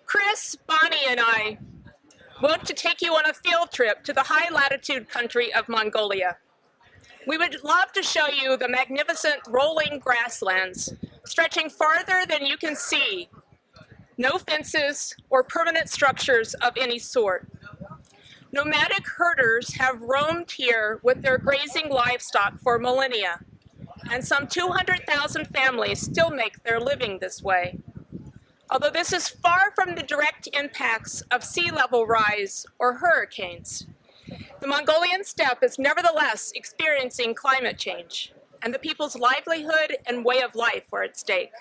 Chris, Bonnie, and I want to take you on a field trip to the high latitude country of Mongolia. We would love to show you the magnificent rolling grasslands stretching farther than you can see. No fences or permanent structures of any sort. Nomadic herders have roamed here with their grazing livestock for millennia, and some 200,000 families still make their living this way. Although this is far from the direct impacts of sea level rise or hurricanes, the Mongolian steppe is nevertheless experiencing climate change, and the people's livelihood and way of life are at stake.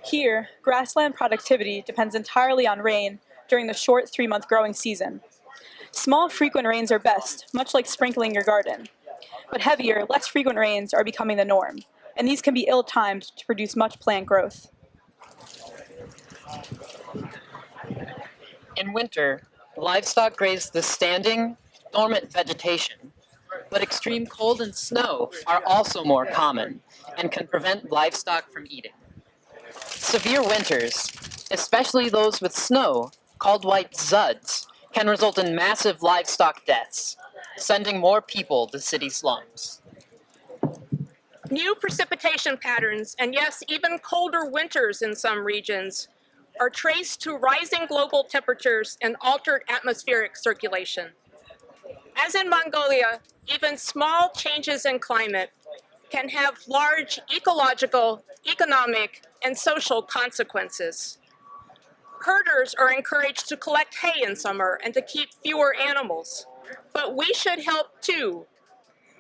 Here, grassland productivity depends entirely on rain during the short 3-month growing season. Small, frequent rains are best, much like sprinkling your garden. But heavier, less frequent rains are becoming the norm, and these can be ill-timed to produce much plant growth. In winter, livestock graze the standing, dormant vegetation, but extreme cold and snow are also more common and can prevent livestock from eating. Severe winters, especially those with snow, called white zuds, can result in massive livestock deaths, sending more people to city slums. New precipitation patterns, and yes, even colder winters in some regions, are traced to rising global temperatures and altered atmospheric circulation. As in Mongolia, even small changes in climate can have large ecological, economic, and social consequences. Herders are encouraged to collect hay in summer and to keep fewer animals, but we should help too.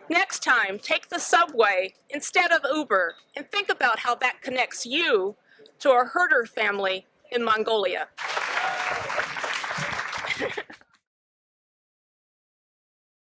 Next time, take the subway instead of Uber and think about how that connects you to a herder family in Mongolia.